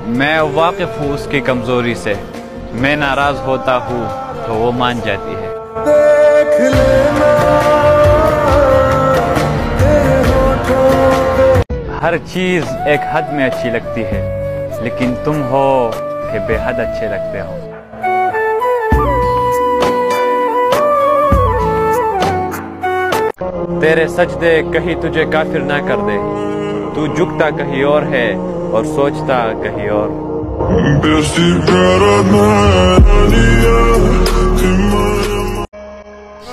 میں واقف ہوں اس کی کمزوری سے، میں ناراض ہوتا ہوں تو وہ مان جاتی ہے۔ دیکھ لینا تیرے ہونٹوں پہ، ہر چیز ایک حد میں اچھی لگتی ہے، لیکن تم ہو کہ بے حد اچھے لگتے ہو۔ تیرے سجدے کہیں تجھے کافر نہ کر دے، تو جھکتا کہیں اور ہے اور سوچتا کہیں اور۔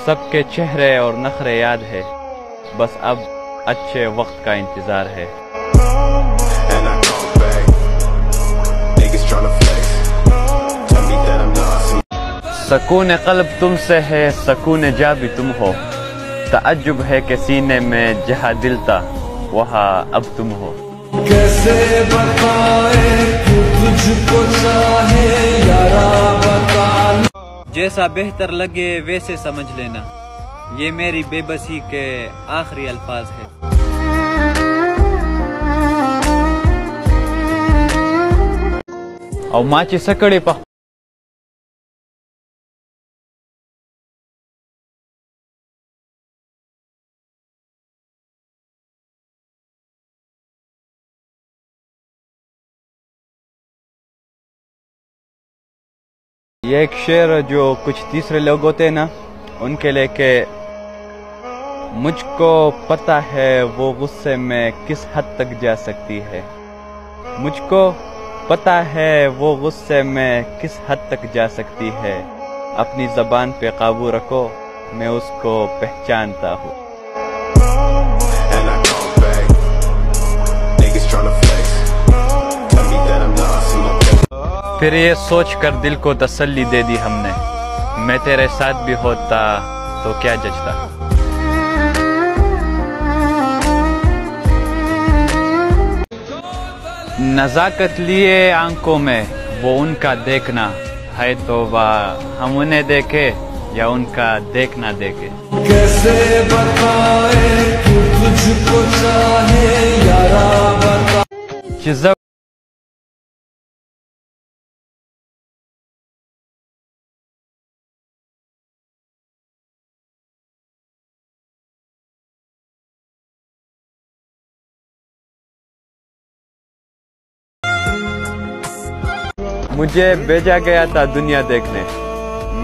سب کے چہرے اور نخرے یاد ہے، بس اب اچھے وقت کا انتظار ہے۔ سکون قلب تم سے ہے، سکون جا بھی تم ہو، تعجب ہے کہ سینے میں جہاں دل تھا وہاں اب تم ہو۔ کیسے بتائیں تو تجھ کو چاہے یارا بتا، جیسا بہتر لگے ویسے سمجھ لینا، یہ میری بے بسی کے آخری الفاظ ہے۔ او ماچی سکڑی پا یہ ایک شعر جو کچھ تیسرے لوگ ہوتے ہیں نا، ان کے لے کے مجھ کو پتہ ہے وہ غصے میں کس حد تک جا سکتی ہے، مجھ کو پتہ ہے وہ غصے میں کس حد تک جا سکتی ہے، اپنی زبان پہ قابو رکھو میں اس کو پہچانتا ہوں۔ پھر یہ سوچ کر دل کو تسلی دے دی ہم نے، میں تیرے ساتھ بھی ہوتا تو کیا جچتا۔ نزاکت لیے آنکھوں میں وہ ان کا دیکھنا ہے، توبہ ہم انہیں دیکھے یا ان کا دیکھنا دیکھے۔ کیسے بتائیں تو تجھ کو چاہے یارا بتا، چیزوں مجھے بھیجا گیا تھا دنیا دیکھنے،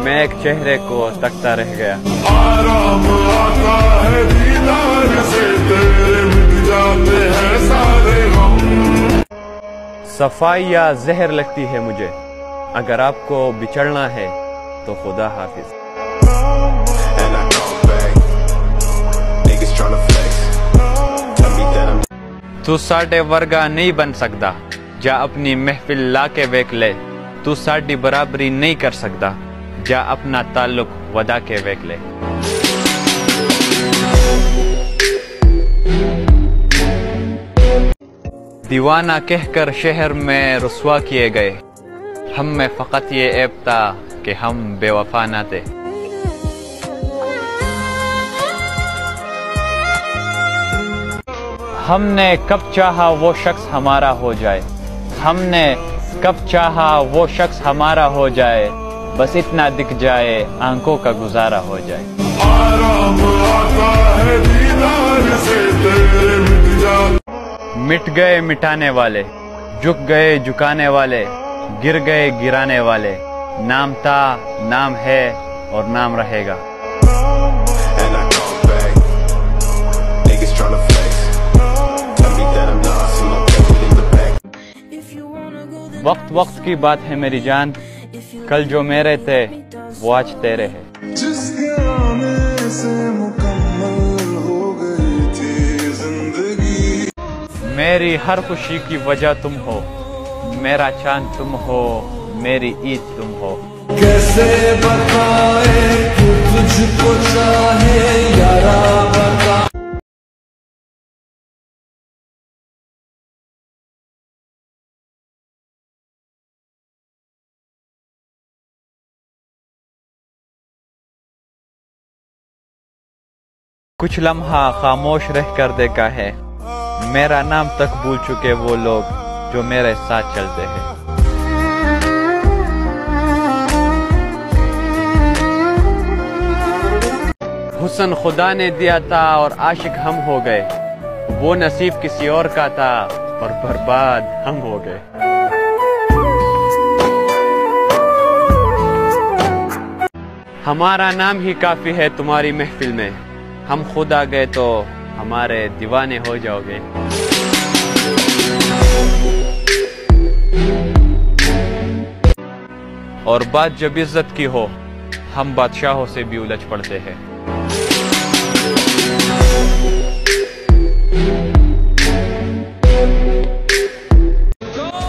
میں ایک چہرے کو تکتا رہ گیا۔ آرام آتا ہے دیدار سے، تیرے مٹ جاتے ہیں سارے غم، صفائی یا زہر لگتی ہے مجھے، اگر آپ کو بچڑنا ہے تو خدا حافظ۔ تو ساڈے ورگا نہیں بن سکتا، جا اپنی محفل لا کے ویک لے، تو ساڈی برابری نہیں کر سکتا، جا اپنا تعلق ودا کے ویک لے۔ دیوانہ کہہ کر شہر میں رسوا کیے گئے، ہم میں فقط یہ عیب تھا کہ ہم بے وفا نہ تھے۔ ہم نے کب چاہا وہ شخص ہمارا ہو جائے، ہم نے کب چاہا وہ شخص ہمارا ہو جائے، بس اتنا دکھ جائے آنکھوں کا گزارا ہو جائے۔ آرام آتا ہے دیدار سے، تیرے مٹ جاتے، مٹ گئے مٹانے والے، جھک گئے جھکانے والے، گر گئے گرانے والے، نام تھا نام ہے اور نام رہے گا۔ وقت وقت کی بات ہے میری جان، کل جو میرے تھے وہ آج تیرے ہے۔ جس کے آنے سے مکمل ہو گئی تھی زندگی، میری ہر خوشی کی وجہ تم ہو، میرا چاند تم ہو، میری عید تم ہو۔ کیسے بتائیں تو تجھ کو چاہے یارا بتا، کچھ لمحہ خاموش رہ کر دیکھا ہے، میرا نام تک بھول چکے وہ لوگ جو میرے ساتھ چلتے ہیں۔ حسن خدا نے دیا تھا اور عاشق ہم ہو گئے، وہ نصیب کسی اور کا تھا اور برباد ہم ہو گئے۔ ہمارا نام ہی کافی ہے تمہاری محفل میں، ہم خود آ گئے تو ہمارے دیوانے ہو جاؤ گے۔ اور بات جب عزت کی ہو، ہم بادشاہوں سے بھی الجھ پڑتے ہیں۔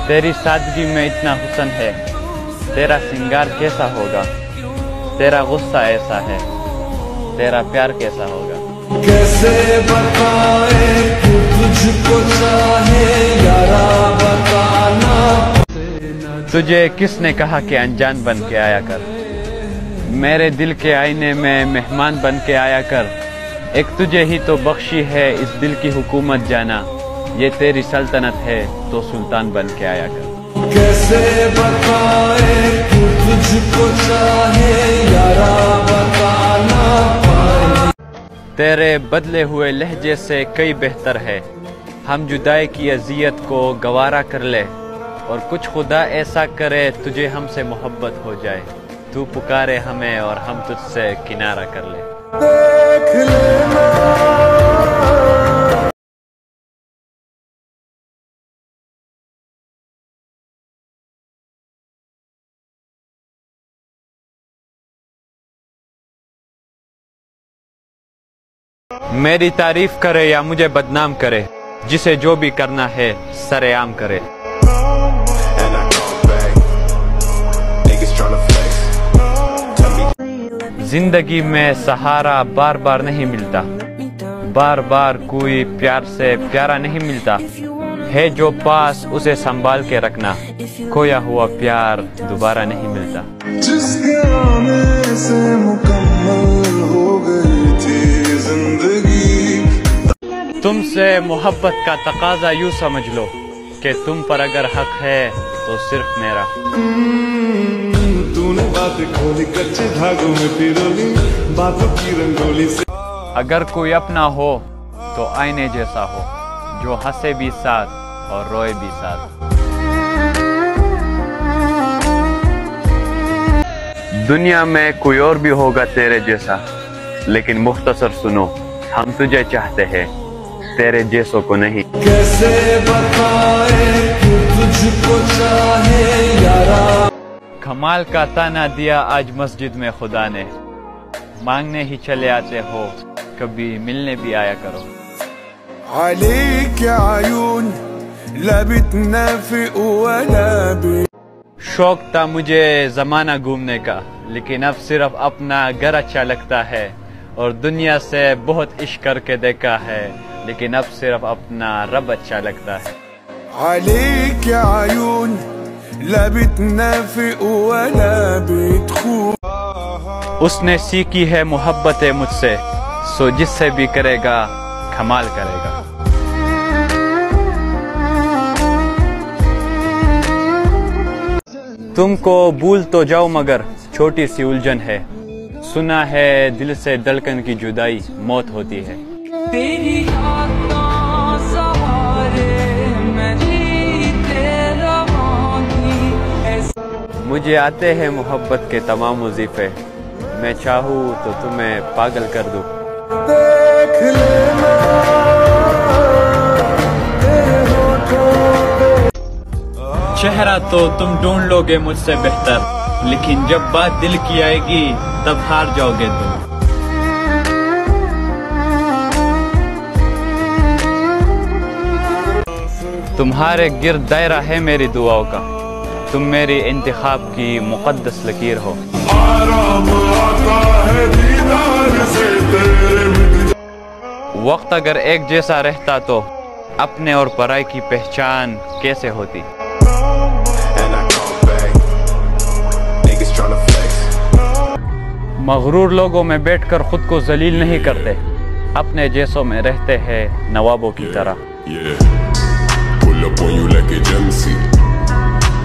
تیری سادگی میں اتنا حسن ہے، تیرا سنگار کیسا ہوگا، تیرا غصہ ایسا ہے، تیرا پیار کیسا ہوگا۔ کیسے بتائیں کہ تجھ کو چاہے یارا بتانا۔ تجھے کس نے کہا کہ انجان بن کے آیا کر، میرے دل کے آئینے میں مہمان بن کے آیا کر۔ ایک تجھے ہی تو بخشی ہے اس دل کی حکومت جانا، یہ تیری سلطنت ہے تو سلطان بن کے آیا کر۔ کیسے بتائیں کہ تجھ کو چاہے یارا بتانا پائے۔ تیرے بدلے ہوئے لہجے سے کئی بہتر ہے، ہم جدائی کی اذیت کو گوارا کر لے، اور کچھ خدا ایسا کرے تجھے ہم سے محبت ہو جائے، تو پکارے ہمیں اور ہم تجھ سے کنارہ کر لے۔ دیکھ لینا میری تعریف کرے یا مجھے بدنام کرے، جسے جو بھی کرنا ہے سرے عام کرے۔ زندگی میں سہارا بار بار نہیں ملتا، بار بار کوئی پیار سے پیارا نہیں ملتا، ہے جو پاس اسے سنبھال کے رکھنا، کھویا ہوا پیار دوبارہ نہیں ملتا۔ جس کے آنے سے مکمل ہو گئی تھی زندگی۔ تم سے محبت کا تقاضا یوں سمجھ لو کہ تم پر اگر حق ہے تو صرف میرا۔ تو نے بات کھولی کچے دھاگوں میں پیرولی، باتوں کی رنگولی سے۔ اگر کوئی اپنا ہو تو آئینے جیسا ہو، جو ہنسے بھی ساتھ اور روئے بھی ساتھ۔ دنیا میں کوئی اور بھی ہوگا تیرے جیسا، لیکن مختصر سنو، ہم تجھے چاہتے ہیں، تیرے جیسوں کو نہیں۔ کیسے بتائیں کہ تجھ کو چاہے یارا۔ کمال کا تانا دیا آج مسجد میں خدا نے، مانگنے ہی چلے آتے ہو، کبھی ملنے بھی آیا کرو۔ عليك عيون لا بتنافق ولا بي۔ شوق تھا مجھے زمانہ گھومنے کا، لیکن اب صرف اپنا گھر اچھا لگتا ہے، اور دنیا سے بہت عشق کر کے دیکھا ہے، لیکن اب صرف اپنا رب اچھا لگتا ہے۔ عليك عيون لا بتنافق ولا بتخون۔ اس نے سیکھی ہے محبت مجھ سے، سو جس سے بھی کرے گا کمال کرے گا۔ تم کو بھول تو جاؤ مگر چھوٹی سی الجھن ہے، سنا ہے دل سے دھڑکن کی جدائی موت ہوتی ہے۔ تیری یاد کا سہارے میں جیتے رہونگی۔ مجھے آتے ہیں محبت کے تمام وظیفے، میں چاہوں تو تمہیں پاگل کر دوں۔ دیکھ لینا تیرے ہونٹوں پہ۔ چہرہ تو تم ڈھونڈ لو گے مجھ سے بہتر، لیکن جب بات دل کی آئے گی تب ہار جاؤ گے تم۔ تمہارے گرد دائرہ ہے میری دعاؤں کا، تم میری انتخاب کی مقدس لکیر ہو۔ آرام آتا ہے دیدار سے تیرے مٹ وقت اگر ایک جیسا رہتا تو اپنے اور پرائی کی پہچان کیسے ہوتی؟ مغرور لوگوں میں بیٹھ کر خود کو ذلیل نہیں کرتے، اپنے جیسوں میں رہتے ہیں نوابوں کی طرح۔ Yeah. Pull up on you like agency.